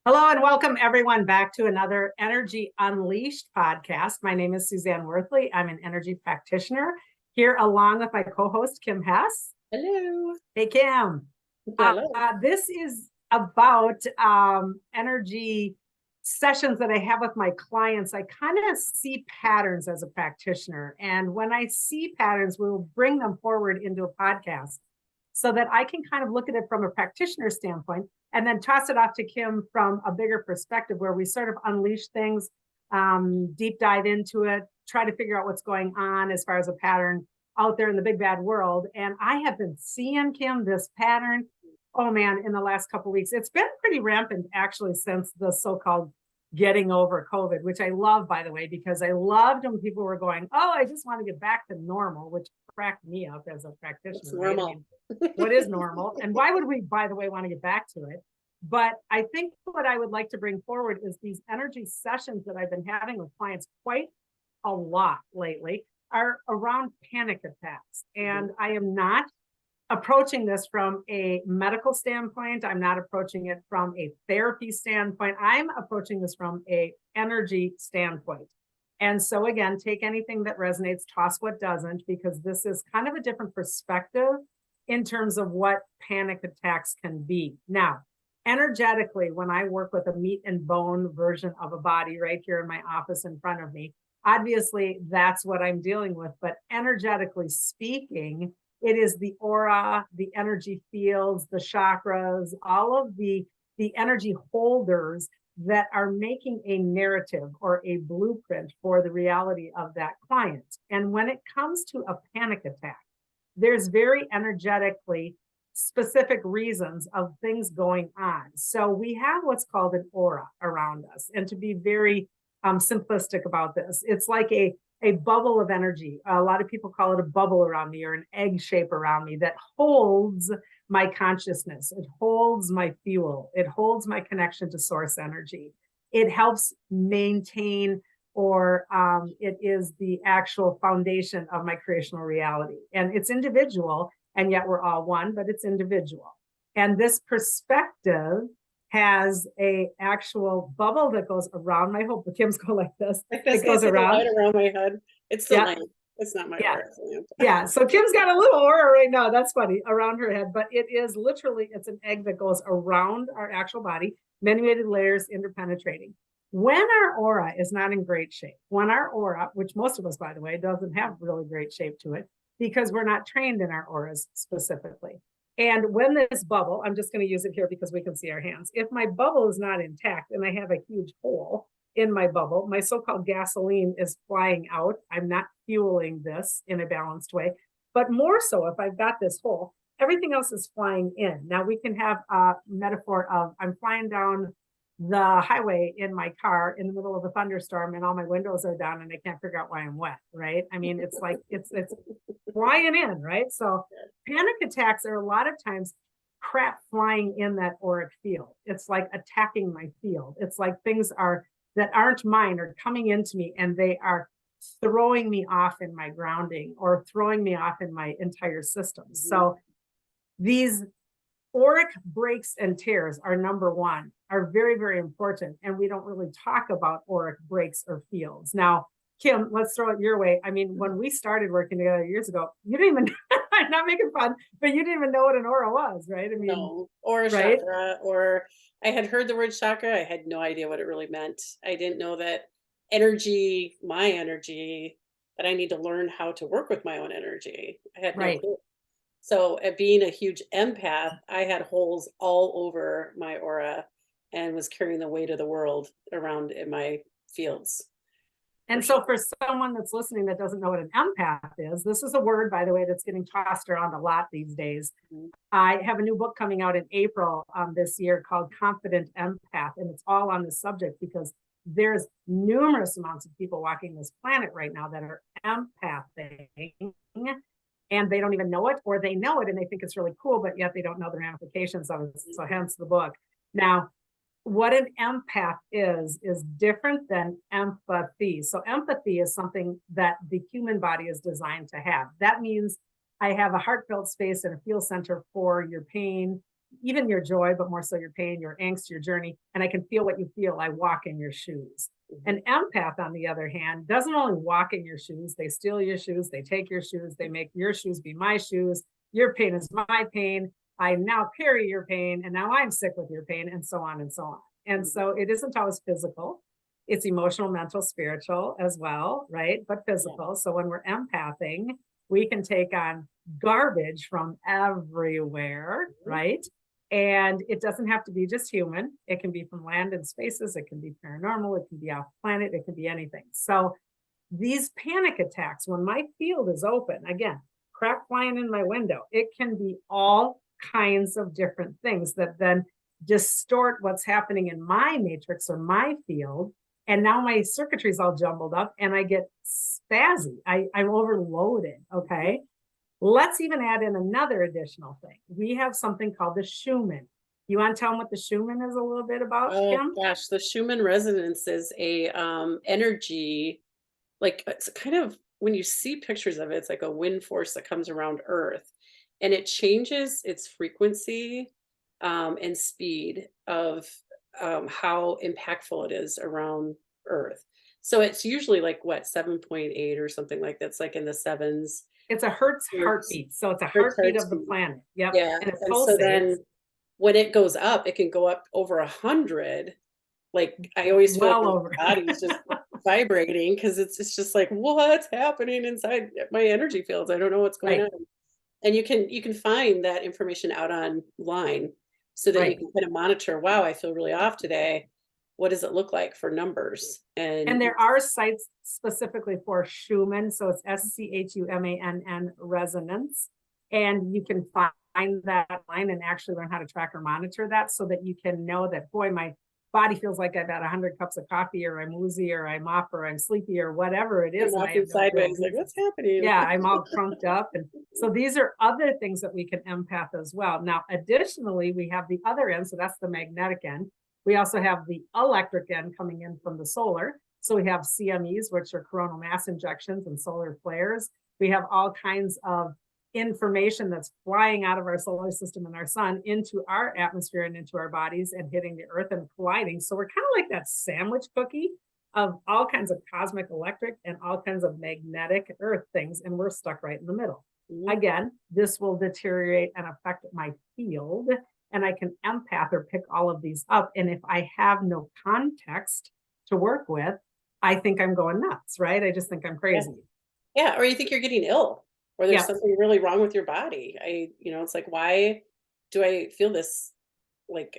Hello and welcome everyone back to another Energy Unleashed podcast. My name is Suzanne Worthley. I'm an energy practitioner here along with my co-host Kim Hess. Hello. Hey Kim. Hello. This is about energy sessions that I have with my clients. I kind of see patterns as a practitioner, and when I see patterns, we will bring them forward into a podcast so that I can kind of look at it from a practitioner standpoint and then toss it off to Kim from a bigger perspective where we sort of unleash things, deep dive into it, try to figure out what's going on as far as a pattern out there in the big bad world. And I have been seeing, Kim, this pattern, oh man, in the last couple of weeks. It's been pretty rampant actually since the so-called getting over COVID, which I love, by the way, because I loved when people were going, oh, I just want to get back to normal, which cracked me up as a practitioner. It's normal. Right? I mean, what is normal? And why would we, by the way, want to get back to it? But I think what I would like to bring forward is these energy sessions that I've been having with clients quite a lot lately are around panic attacks. And I am not approaching this from a medical standpoint. I'm not approaching it from a therapy standpoint. I'm approaching this from a energy standpoint. And so again, take anything that resonates, toss what doesn't, because this is kind of a different perspective in terms of what panic attacks can be. Now, energetically, when I work with a meat and bone version of a body right here in my office in front of me, obviously that's what I'm dealing with. But energetically speaking, it is the aura, the energy fields, the chakras, all of the energy holders that are making a narrative or a blueprint for the reality of that client. And when it comes to a panic attack, there's very energetically specific reasons of things going on. So we have what's called an aura around us. And to be very simplistic about this, it's like a bubble of energy. A lot of people call it a bubble around me or an egg shape around me that holds my consciousness. It holds my fuel. It holds my connection to source energy. It helps maintain or it is the actual foundation of my creational reality. And it's individual, and yet we're all one, but it's individual. And this perspective has a actual bubble that goes around my whole. Kim's go like this. It goes around my head. It's the lamp. It's not my aura. Yeah. So Kim's got a little aura right now. That's funny, around her head, but it is literally, it's an egg that goes around our actual body, many layers interpenetrating. When our aura is not in great shape, when our aura, which most of us, by the way, doesn't have really great shape to it, because we're not trained in our auras specifically. And when this bubble, I'm just going to use it here because we can see our hands. If my bubble is not intact and I have a huge hole in my bubble, my so-called gasoline is flying out. I'm not fueling this in a balanced way. But more so, if I've got this hole, everything else is flying in. Now we can have a metaphor of I'm flying down the highway in my car in the middle of a thunderstorm and all my windows are down and I can't figure out why I'm wet, right? I mean, it's like, it's flying in, right? So panic attacks are a lot of times crap flying in that auric field. It's like attacking my field. It's like things that aren't mine are coming into me and they are throwing me off in my grounding or throwing me off in my entire system. Mm-hmm. So these auric breaks and tears are number one, are very, very important. And we don't really talk about auric breaks or fields. Now, Kim, let's throw it your way. I mean, when we started working together years ago, you didn't even, I'm not making fun, but you didn't even know what an aura was, right? I mean, no, or a right? Chakra, or I had heard the word chakra. I had no idea what it really meant. I didn't know that energy, my energy, that I need to learn how to work with my own energy. I had no clue. So at being a huge empath, I had holes all over my aura and was carrying the weight of the world around in my fields. And so for someone that's listening that doesn't know what an empath is, this is a word, by the way, that's getting tossed around a lot these days. Mm-hmm. I have a new book coming out in April this year called Confident Empath, and it's all on this subject because there's numerous amounts of people walking this planet right now that are empathing. And they don't even know it, or they know it and they think it's really cool, but yet they don't know the ramifications of it. So hence the book. Now, what an empath is different than empathy. So empathy is something that the human body is designed to have. That means I have a heartfelt space and a feel center for your pain, even your joy, but more so your pain, your angst, your journey, and I can feel what you feel. I walk in your shoes. An empath, on the other hand, doesn't only walk in your shoes, they steal your shoes, they take your shoes, they make your shoes be my shoes. Your pain is my pain. I now carry your pain, and now I'm sick with your pain, and so on and so on. And so it isn't always physical. It's emotional, mental, spiritual as well, right? But physical. So when we're empathing, we can take on garbage from everywhere, right? And it doesn't have to be just human. It can be from land and spaces. It can be paranormal. It can be off planet. It can be anything. So these panic attacks, when my field is open, again, crap flying in my window, it can be all kinds of different things that then distort what's happening in my matrix or my field. And now my circuitry is all jumbled up and I get spazzy. I'm overloaded. Okay. Let's even add in another additional thing. We have something called the Schumann. You want to tell them what the Schumann is a little bit about, Oh Kim? gosh, the Schumann resonance is a energy, like it's kind of when you see pictures of it, it's like a wind force that comes around Earth, and it changes its frequency and speed of how impactful it is around Earth. So it's usually like what 7.8 or something like that's like in the sevens. It's a Hertz Hertz, heartbeat. So it's a Hertz, heartbeat Hertz of the beat. planet. Yep. Yeah, And it and so pulsates then when it goes up, it can go up over 100. Like I always feel like well my over. body's just vibrating because it's just like what's happening inside my energy fields. I don't know what's going Right. on. And you can find that information out online so that you Right. can kind of monitor, wow, I feel really off today. What does it look like for numbers? And there are sites specifically for Schumann. So it's SCHUMANN resonance. And you can find that line and actually learn how to track or monitor that so that you can know that, boy, my body feels like I've had 100 cups of coffee, or I'm woozy, or I'm off, or I'm sleepy, or whatever it I'm is. And I walking have no real sideways, like reason. what's happening? Yeah, I'm all crunked up. And so these are other things that we can empath as well. Now, additionally, we have the other end. So that's the magnetic end. We also have the electric end coming in from the solar. So we have CMEs, which are coronal mass injections and solar flares. We have all kinds of information that's flying out of our solar system and our sun into our atmosphere and into our bodies and hitting the earth and colliding. So we're kind of like that sandwich cookie of all kinds of cosmic electric and all kinds of magnetic earth things, and we're stuck right in the middle. Again, this will deteriorate and affect my field, and I can empath or pick all of these up. And if I have no context to work with, I think I'm going nuts, right? I just think I'm crazy. Yeah, or you think you're getting ill, or there's Yeah. something really wrong with your body. It's like, why do I feel this? Like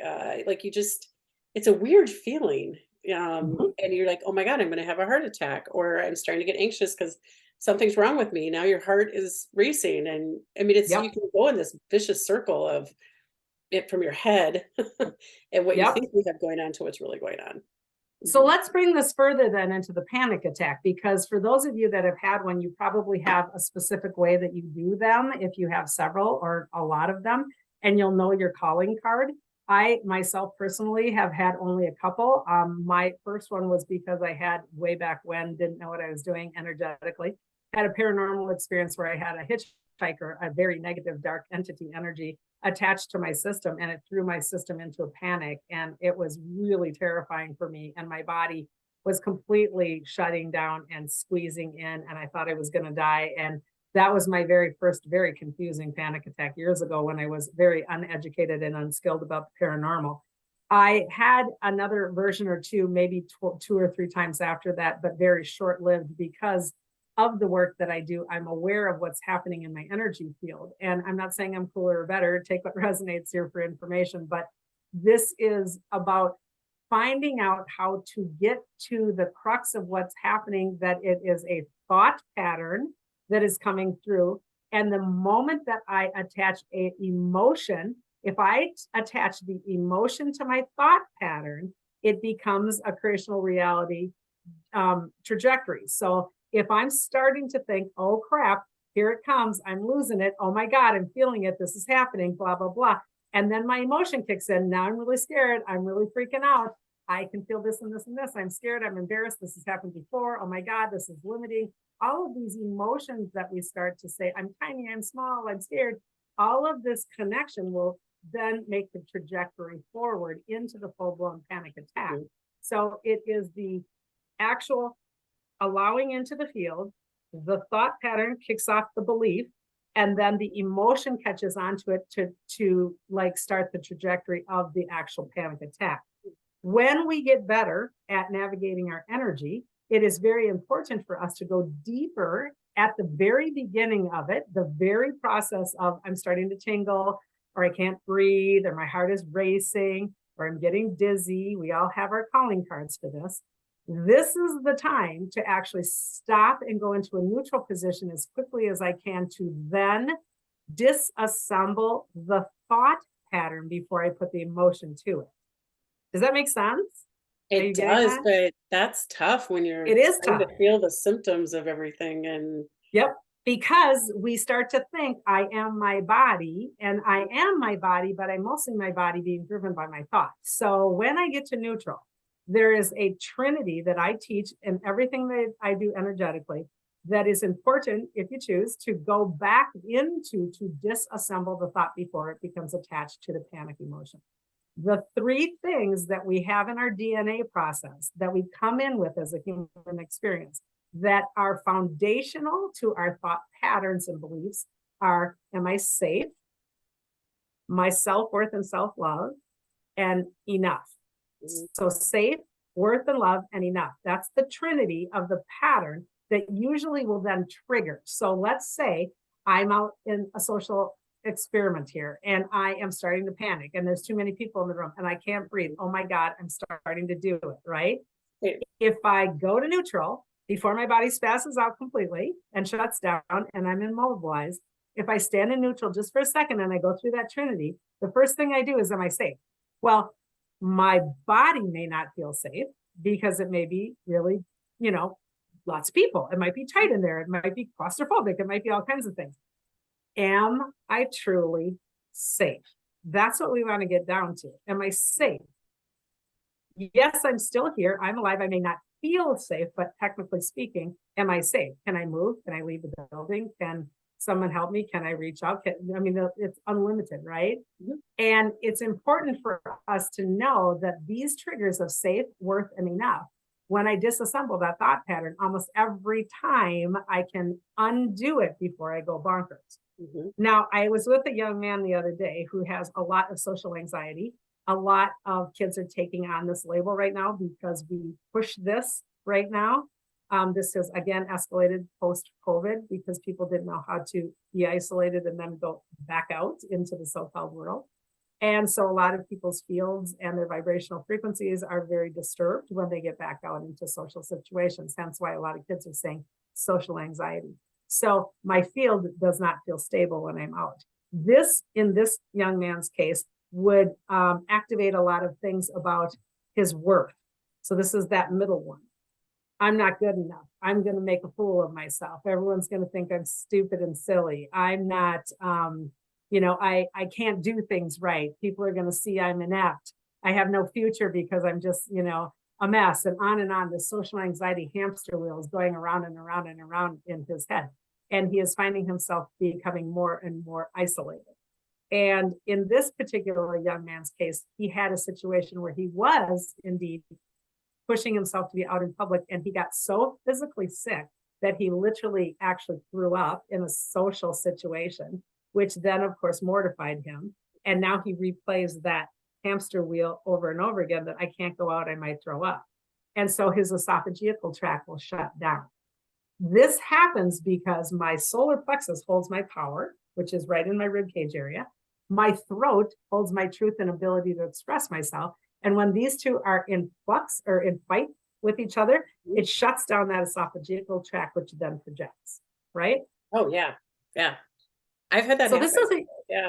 you just, it's a weird feeling. And you're like, oh my God, I'm going to have a heart attack, or I'm starting to get anxious because something's wrong with me. Now your heart is racing. And I mean, Yep. you can go in this vicious circle of it from your head and what you Yep. think you have going on to what's really going on. So let's bring this further then into the panic attack, because for those of you that have had one, you probably have a specific way that you do them if you have several or a lot of them, and you'll know your calling card. I myself personally have had only a couple. My first one was because I had way back when, didn't know what I was doing energetically, had a paranormal experience where I had a hitchhiker, a very negative dark entity energy attached to my system, and it threw my system into a panic, and it was really terrifying for me, and my body was completely shutting down and squeezing in, and I thought I was going to die. And that was my very first very confusing panic attack years ago when I was very uneducated and unskilled about the paranormal. I had another version or two, maybe 2 or 3 times after that, but very short-lived because of the work that I do. I'm aware of what's happening in my energy field. And I'm not saying I'm cooler or better, take what resonates here for information, but this is about finding out how to get to the crux of what's happening, that it is a thought pattern that is coming through. And the moment that I attach an emotion, if I attach the emotion to my thought pattern, it becomes a creational reality trajectory. So if I'm starting to think, oh crap, here it comes, I'm losing it, oh my God, I'm feeling it, this is happening, blah, blah, blah. And then my emotion kicks in. Now I'm really scared. I'm really freaking out. I can feel this and this and this. I'm scared. I'm embarrassed. This has happened before. Oh my God, this is limiting. All of these emotions that we start to say, I'm tiny, I'm small, I'm scared. All of this connection will then make the trajectory forward into the full-blown panic attack. Mhm. So it is the actual allowing into the field, the thought pattern kicks off the belief, and then the emotion catches onto it to like start the trajectory of the actual panic attack. When we get better at navigating our energy, it is very important for us to go deeper at the very beginning of it, the very process of I'm starting to tingle, or I can't breathe, or my heart is racing, or I'm getting dizzy. We all have our calling cards for this. This is the time to actually stop and go into a neutral position as quickly as I can to then disassemble the thought pattern before I put the emotion to it. Does that make sense? Are you It getting does, that? but that's tough when you're It is trying tough. to feel the symptoms of everything. And Yep. Because we start to think I am my body, and I am my body, but I'm mostly my body being driven by my thoughts. So when I get to neutral, there is a trinity that I teach in everything that I do energetically that is important, if you choose, to go back into to disassemble the thought before it becomes attached to the panic emotion. The three things that we have in our DNA process that we come in with as a human experience that are foundational to our thought patterns and beliefs are, am I safe? My self-worth and self-love, and enough. So safe, worth, and love, and enough. That's the trinity of the pattern that usually will then trigger. So let's say I'm out in a social experiment here and I am starting to panic and there's too many people in the room and I can't breathe. Oh my God, I'm starting to do it, right? If I go to neutral before my body spasms out completely and shuts down and I'm immobilized, if I stand in neutral just for a second and I go through that trinity, the first thing I do is, am I safe? Well, my body may not feel safe because it may be really, lots of people. It might be tight in there. It might be claustrophobic. It might be all kinds of things. Am I truly safe? That's what we want to get down to. Am I safe? Yes, I'm still here. I'm alive. I may not feel safe, but technically speaking, am I safe? Can I move? Can I leave the building? Can someone help me? Can I reach out? It's unlimited, right? Mm-hmm. And it's important for us to know that these triggers of safe, worth, and enough, when I disassemble that thought pattern, almost every time I can undo it before I go bonkers. Mm-hmm. Now, I was with a young man the other day who has a lot of social anxiety. A lot of kids are taking on this label right now because we push this right now. This has again escalated post-COVID because people didn't know how to be isolated and then go back out into the so-called world. And so a lot of people's fields and their vibrational frequencies are very disturbed when they get back out into social situations. Hence why a lot of kids are saying social anxiety. So my field does not feel stable when I'm out. This, in this young man's case, would activate a lot of things about his worth. So this is that middle one. I'm not good enough. I'm going to make a fool of myself. Everyone's going to think I'm stupid and silly. I'm not, I can't do things right. People are going to see I'm inept. I have no future because I'm just, a mess, and on. The social anxiety hamster wheel is going around and around and around in his head. And he is finding himself becoming more and more isolated. And in this particular young man's case, he had a situation where he was indeed pushing himself to be out in public, and he got so physically sick that he literally actually threw up in a social situation, which then of course mortified him. And now he replays that hamster wheel over and over again, that I can't go out, I might throw up. And so his esophageal tract will shut down. This happens because my solar plexus holds my power, which is right in my rib cage area. My throat holds my truth and ability to express myself. And when these two are in flux or in fight with each other, it shuts down that esophageal tract, which then projects, right? Oh, yeah. Yeah. I've had that so happen.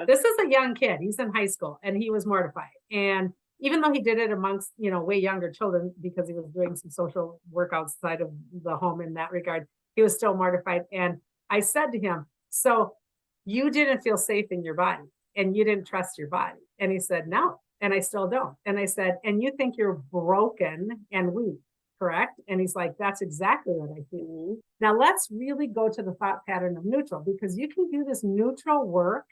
This is a young kid. He's in high school and he was mortified. And even though he did it amongst, way younger children, because he was doing some social work outside of the home in that regard, he was still mortified. And I said to him, so you didn't feel safe in your body and you didn't trust your body. And he said, no. And I still don't. And I said, and you think you're broken and weak, correct? And he's like, that's exactly what I feel. Mm-hmm. Now let's really go to the thought pattern of neutral, because you can do this neutral work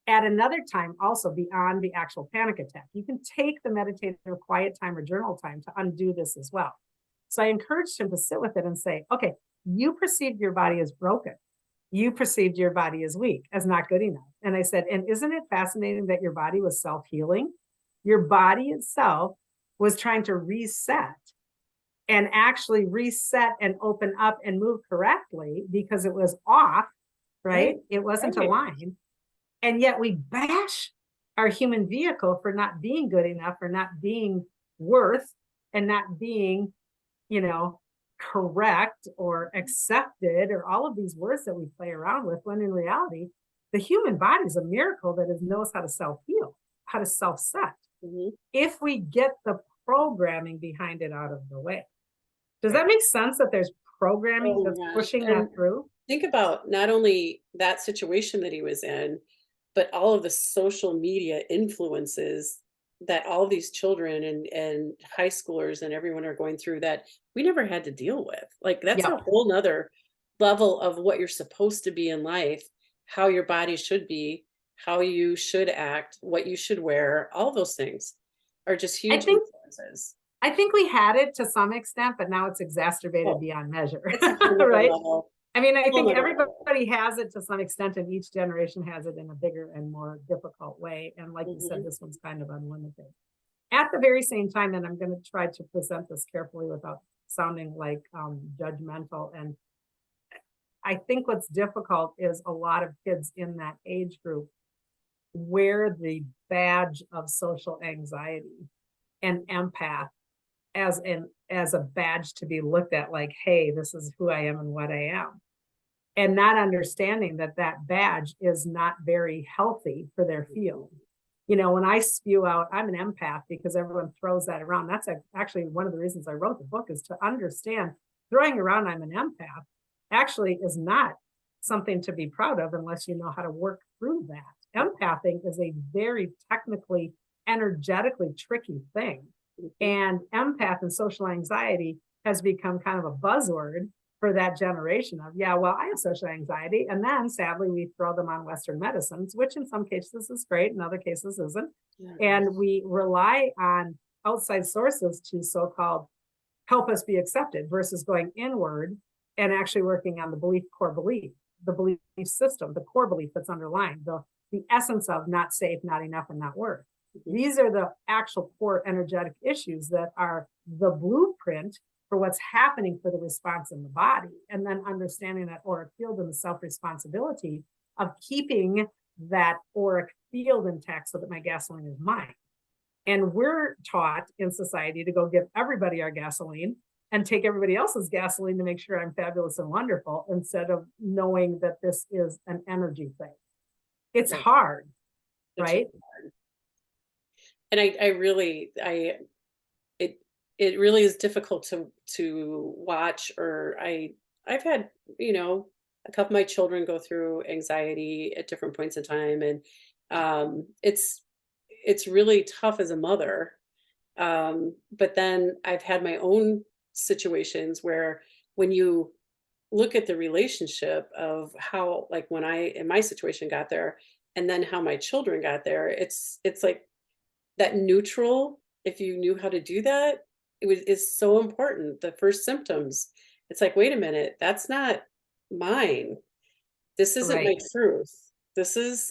At another time, also beyond the actual panic attack, you can take the meditative quiet time or journal time to undo this as well. So I encouraged him to sit with it and say, okay, you perceived your body as broken. You perceived your body as weak, as not good enough. And I said, and isn't it fascinating that your body was self-healing? Your body itself was trying to reset and actually reset and open up and move correctly because it was off, right? It wasn't aligned. And yet we bash our human vehicle for not being good enough, for not being worth, and not being, you know, correct or accepted, or all of these words that we play around with, when in reality, the human body is a miracle that knows how to self-heal, how to self-set. If we get the programming behind it out of the way. Does that make sense, that there's programming that's pushing that through? Think about not only that situation that he was in, but all of the social media influences that all of these children and high schoolers and everyone are going through that we never had to deal with. Like, that's a whole nother level of what you're supposed to be in life, how your body should be, how you should act, what you should wear. All those things are just huge influences. I think we had it to some extent, but now it's exacerbated beyond measure, Right? Level. I mean, I think everybody has it to some extent, and each generation has it in a bigger and more difficult way. And like you said, this one's kind of unlimited. At the very same time, and I'm going to try to present this carefully without sounding like judgmental. And I think what's difficult is a lot of kids in that age group wear the badge of social anxiety and empath as a badge to be looked at, like, hey, this is who I am and what I am. And not understanding that that badge is not very healthy for their field. You know, when I spew out, I'm an empath, because everyone throws that around. That's actually one of the reasons I wrote the book, is to understand throwing around I'm an empath actually is not something to be proud of unless you know how to work through that. Empathing is a very technically, energetically tricky thing. And empath and social anxiety has become kind of a buzzword for that generation of, yeah, well, I have social anxiety. And then sadly, we throw them on Western medicines, which in some cases is great, in other cases isn't. And we rely on outside sources to so-called help us be accepted, versus going inward and actually working on the core belief, the belief system, the core belief that's underlying, the essence of not safe, not enough, and not worth. These are the actual core energetic issues that are the blueprint for what's happening for the response in the body. And then understanding that auric field and the self-responsibility of keeping that auric field intact so that my gasoline is mine. And we're taught in society to go give everybody our gasoline and take everybody else's gasoline to make sure I'm fabulous and wonderful, instead of knowing that this is an energy thing. It's hard, right? And it really is difficult to watch. Or I've had, you know, a couple of my children go through anxiety at different points in time, and it's really tough as a mother. But then I've had my own situations where, when you look at the relationship of how, like, when I in my situation got there, and then how my children got there, it's like that neutral, if you knew how to do that, is so important. The first symptoms, it's like, wait a minute, that's not mine. This isn't my truth.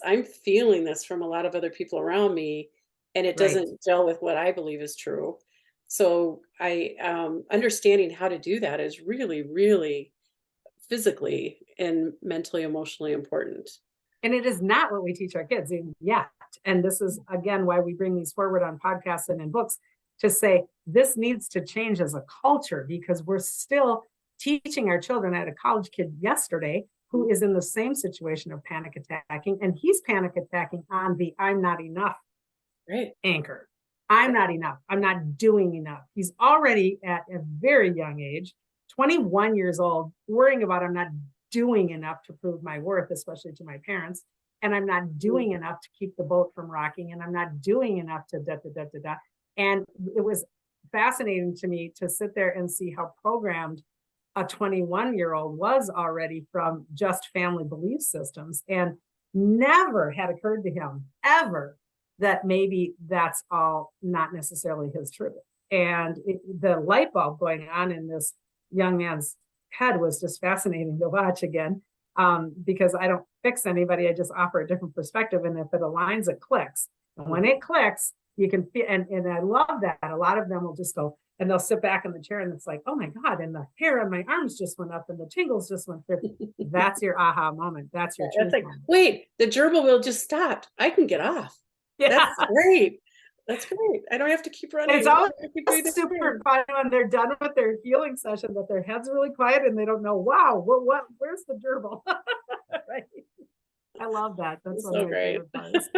I'm feeling this from a lot of other people around me, and it doesn't gel with what I believe is true. So understanding how to do that is really, really physically and mentally, emotionally important. And it is not what we teach our kids yet. And this is, again, why we bring these forward on podcasts and in books, to say this needs to change as a culture, because we're still teaching our children. I had a college kid yesterday who is in the same situation of panic attacking, and he's panic attacking on the I'm not enough anchor. I'm not enough. I'm not doing enough. He's already at a very young age, 21 years old, worrying about I'm not doing enough to prove my worth, especially to my parents. And I'm not doing enough to keep the boat from rocking. And I'm not doing enough to da. And it was fascinating to me to sit there and see how programmed a 21-year-old was already from just family belief systems. And never had occurred to him ever that maybe that's all not necessarily his truth. And the light bulb going on in this young man's head was just fascinating to watch again, because I don't fix anybody. I just offer a different perspective. And if it aligns, it clicks. And when it clicks, you can feel, and I love that. A lot of them will just go, and they'll sit back in the chair and it's like, oh my God, and the hair on my arms just went up and the tingles just went through. That's your aha moment. That's your truth That's like, moment. wait, the gerbil wheel just stopped. I can get off. Yeah. That's great. That's great. I don't have to keep running. It's always super fun when they're done with their healing session, that their head's really quiet and they don't know, wow, where's the gerbil? Right. I love that. That's one of my favorite parts.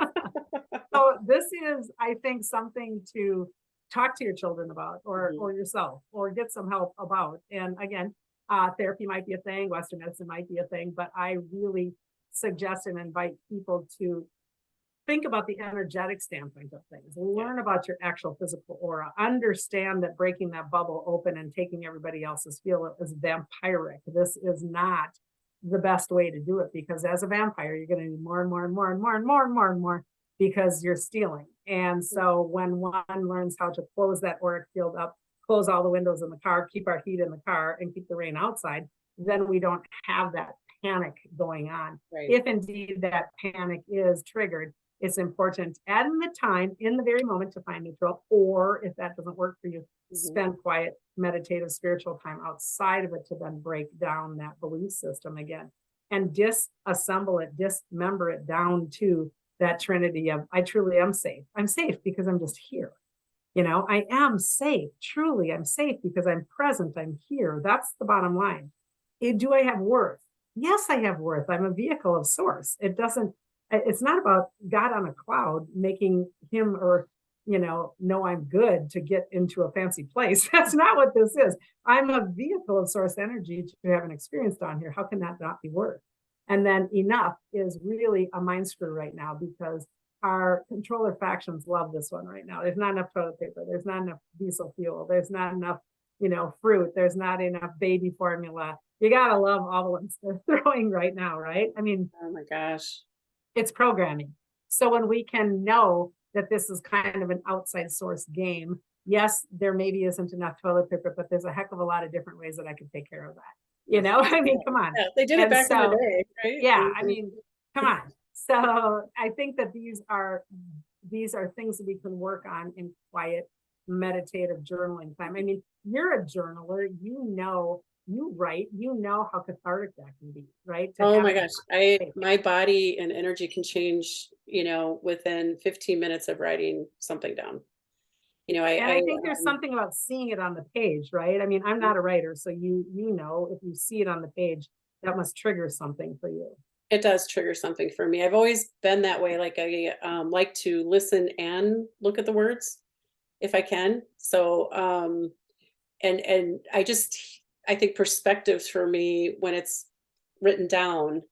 So this is, I think, something to talk to your children about, or yourself, or get some help about. And again, therapy might be a thing, Western medicine might be a thing, but I really suggest and invite people to think about the energetic standpoint of things, learn about your actual physical aura, understand that breaking that bubble open and taking everybody else's feel is vampiric. This is not the best way to do it, because as a vampire, you're going to need more and more and more and more and more and more and more, because you're stealing. And so when one learns how to close that auric field up, close all the windows in the car, keep our heat in the car, and keep the rain outside, then we don't have that panic going on. Right. If indeed that panic is triggered, it's important at the time, in the very moment, to find neutral, or if that doesn't work for you, spend quiet, meditative, spiritual time outside of it to then break down that belief system again and disassemble it, dismember it down to that trinity of, I truly am safe. I'm safe because I'm just here. You know, I am safe. Truly, I'm safe because I'm present. I'm here. That's the bottom line. Do I have worth? Yes, I have worth. I'm a vehicle of source. It's not about God on a cloud making him or, know I'm good to get into a fancy place. That's not what this is. I'm a vehicle of source energy to have an experience down here. How can that not be worth? And then enough is really a mind screw right now, because our controller factions love this one right now. There's not enough toilet paper. There's not enough diesel fuel. There's not enough, fruit. There's not enough baby formula. You got to love all the ones they're throwing right now, right? I mean, oh my gosh. It's programming. So when we can know that this is kind of an outside source game, yes, there maybe isn't enough toilet paper, but there's a heck of a lot of different ways that I could take care of that. I mean, come on. Yeah, they did it back in the day, right? Yeah, I mean, come on. So I think that these are things that we can work on in quiet, meditative journaling time. I mean, you're a journaler, you write, how cathartic that can be, right? Oh my gosh. My body and energy can change, within 15 minutes of writing something down. I think there's something about seeing it on the page, right? I mean, I'm not a writer, so if you see it on the page, that must trigger something for you. It does trigger something for me. I've always been that way. Like I like to listen and look at the words if I can. So, and I think perspectives for me, when it's written down,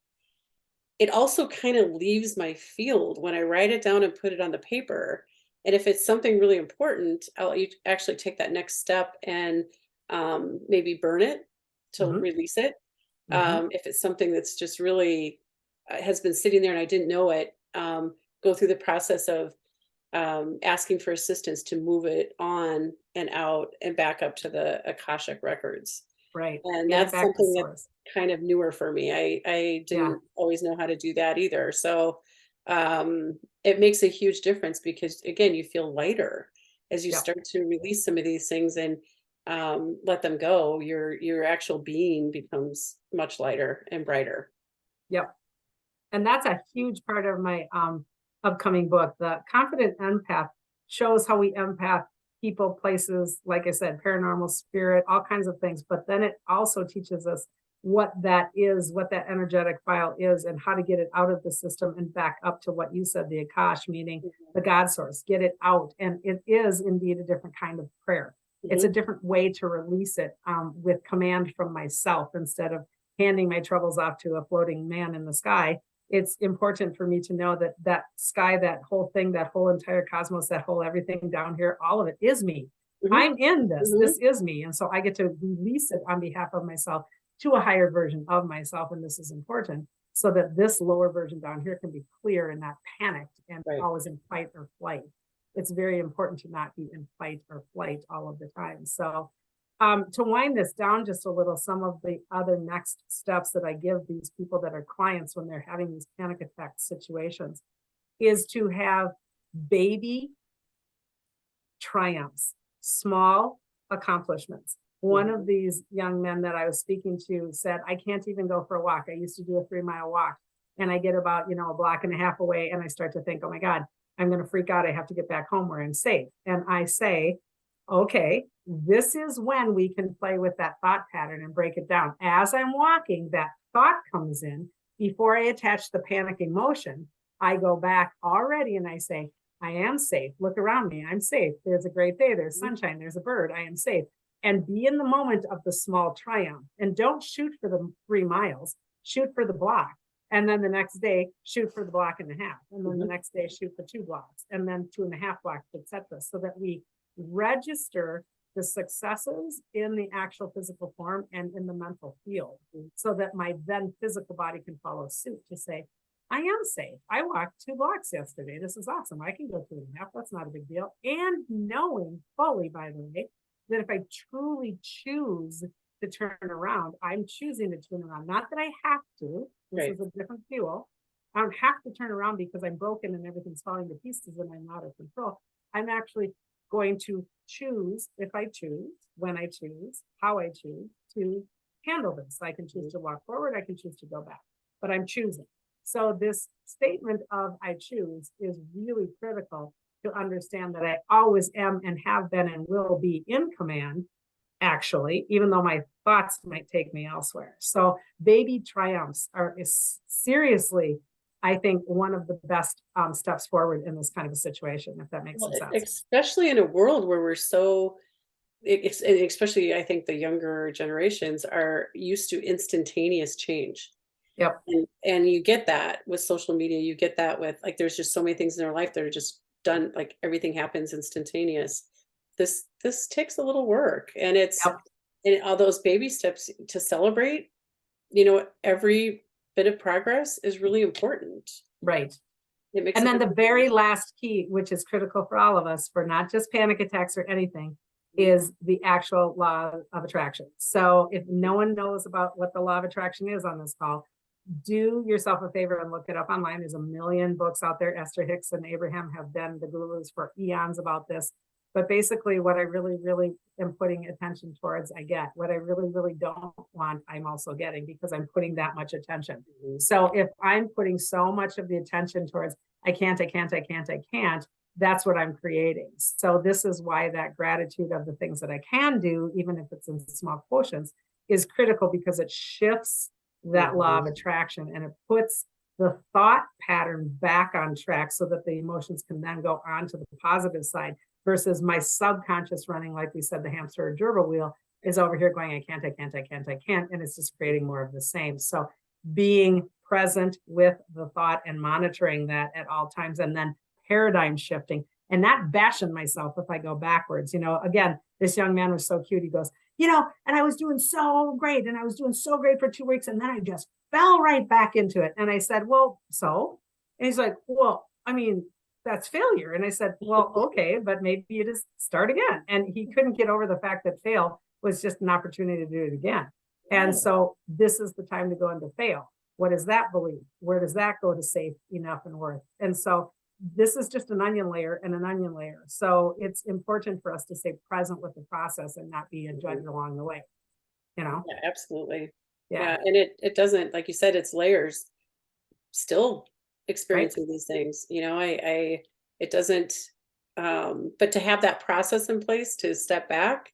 it also kind of leaves my field when I write it down and put it on the paper. And if it's something really important, I'll actually take that next step and maybe burn it to release it. If it's something that's just really has been sitting there and I didn't know it, go through the process of asking for assistance to move it on and out and back up to the Akashic records. Right. And that's something that's kind of newer for me. I didn't always know how to do that either. So it makes a huge difference, because again, you feel lighter as you start to release some of these things and let them go. Your actual being becomes much lighter and brighter. Yep. And that's a huge part of my upcoming book. The Confident Empath shows how we empath people, places, like I said, paranormal, spirit, all kinds of things. But then it also teaches us what that is, what that energetic file is, and how to get it out of the system and back up to what you said, the Akash, meaning the God source, get it out. And it is indeed a different kind of prayer. It's a different way to release it with command from myself, instead of handing my troubles off to a floating man in the sky. It's important for me to know that sky, that whole thing, that whole entire cosmos, that whole everything down here, all of it is me. I'm in this. This is me. And so I get to release it on behalf of myself to a higher version of myself. And this is important. so that this lower version down here can be clear and not panicked and Right. always in fight or flight. It's very important to not be in fight or flight all of the time. So to wind this down just a little, some of the other next steps that I give these people that are clients when they're having these panic attack situations is to have baby triumphs, small accomplishments. One of these young men that I was speaking to said, I can't even go for a walk. I used to do a 3-mile walk and I get about, a block and a half away and I start to think, oh my God, I'm going to freak out. I have to get back home where I'm safe. And I say, okay, this is when we can play with that thought pattern and break it down. As I'm walking, that thought comes in. Before I attach the panic emotion, I go back already and I say, I am safe. Look around me. I'm safe. There's a great day. There's sunshine. There's a bird. I am safe. And be in the moment of the small triumph. And don't shoot for the 3 miles. Shoot for the block. And then the next day, shoot for the block and a half. And then the next day, shoot for 2 blocks. And then 2.5 blocks, etc. So that we register the successes in the actual physical form and in the mental field. So that my then physical body can follow suit to say, I am safe. I walked 2 blocks yesterday. This is awesome. I can go 2.5. That's not a big deal. And knowing fully, by the way, that if I truly choose to turn around, I'm choosing to turn around. Not that I have to. This is a different fuel. I don't have to turn around because I'm broken and everything's falling to pieces and I'm out of control. I'm actually going to choose, if I choose, when I choose, how I choose to handle this. I can choose to walk forward. I can choose to go back, but I'm choosing. So this statement of I choose is really critical to understand that I always am and have been and will be in command, actually, even though my thoughts might take me elsewhere. So baby triumphs is seriously, I think, one of the best steps forward in this kind of a situation, if that makes sense. Especially in a world where we're so, especially I think the younger generations are used to instantaneous change. Yep. And you get that with social media. You get that with there's just so many things in their life that are just done, everything happens instantaneous. This takes a little work, and it's and all those baby steps to celebrate. Every bit of progress is really important. Right. It makes and then the very last key, which is critical for all of us, for not just panic attacks or anything, is the actual law of attraction. So if no one knows about what the law of attraction is on this call, do yourself a favor and look it up online. There's a million books out there. Esther Hicks and Abraham have been the gurus for eons about this. But basically what I really, really am putting attention towards, I get. What I really, really don't want, I'm also getting, because I'm putting that much attention. So if I'm putting so much of the attention towards, I can't, that's what I'm creating. So this is why that gratitude of the things that I can do, even if it's in small quotients, is critical, because it shifts that law of attraction and it puts the thought pattern back on track so that the emotions can then go on to the positive side, versus my subconscious running, like we said, the hamster or gerbil wheel is over here going, I can't. And it's just creating more of the same. So being present with the thought and monitoring that at all times, and then paradigm shifting and not bashing myself if I go backwards. Again, this young man was so cute. He goes, and I was doing so great. And I was doing so great for 2 weeks. And then I just fell right back into it. And I said, well, so? And he's like, well, I mean, that's failure. And I said, well, okay, but maybe you just start again. And he couldn't get over the fact that fail was just an opportunity to do it again. And so this is the time to go into fail. What does that believe? Where does that go to safe, enough, and worth? And so this is just an onion layer and an onion layer. So it's important for us to stay present with the process and not be a judge along the way. Yeah, absolutely. Yeah. And it doesn't, like you said, it's layers. Still experiencing these things, it doesn't, but to have that process in place to step back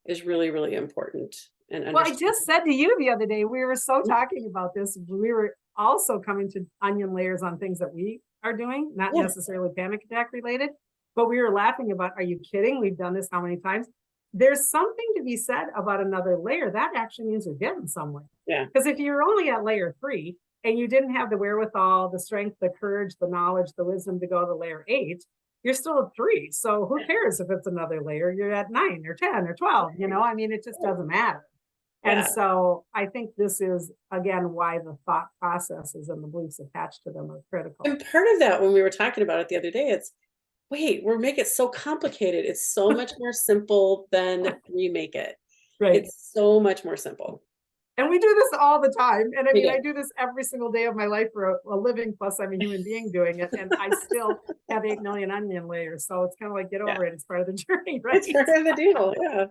is really, really important. And well, I just said to you the other day, we were so talking about this. We were also coming to onion layers on things that we are doing, not necessarily panic attack related, but we were laughing about, are you kidding? We've done this how many times? There's something to be said about another layer. That actually means you're getting somewhere. Yeah. Because if you're only at layer 3 and you didn't have the wherewithal, the strength, the courage, the knowledge, the wisdom to go to layer 8, you're still at 3. So who cares if it's another layer? You're at 9 or 10 or 12, it just doesn't matter. And Yeah. so I think this is, again, why the thought processes and the beliefs attached to them are critical. And part of that, when we were talking about it the other day, it's, wait, we're making it so complicated. It's so much more simple than we make it. Right. It's so much more simple. And we do this all the time. And I We mean, do. I do this every single day of my life for a living, plus I'm a human being doing it. And I still have 8 million onion layers. So it's kind of like, get over it. It's part of the journey, right? It's part of the deal. Yeah.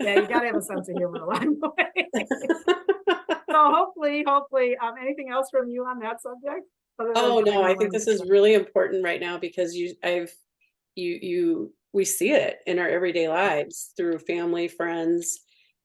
Yeah, you got to have a sense of humor along the way. So hopefully, anything else from you on that subject? Oh no, I think this is really important right now because we see it in our everyday lives through family, friends,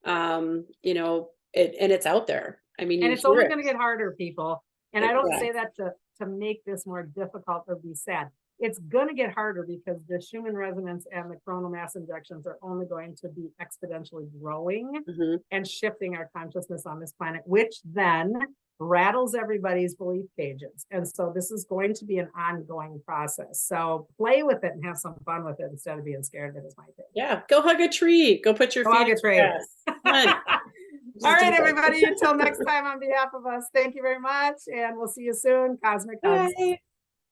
you know, and it's out there. I mean, and you it's hear only it. going to get harder, people. And I don't Yeah. say that to make this more difficult or be sad. It's going to get harder because the Schumann resonance and the coronal mass injections are only going to be exponentially growing Mhm. and shifting our consciousness on this planet, which then rattles everybody's belief cages. And so this is going to be an ongoing process. So play with it and have some fun with it instead of being scared of it, is my thing. Yeah, go hug a tree. Go put your Go feet hug a in the tree. grass. Come on. All Just right, do it. everybody, until next time, on behalf of us, thank you very much, and we'll see you soon. Cosmic hugs. Bye.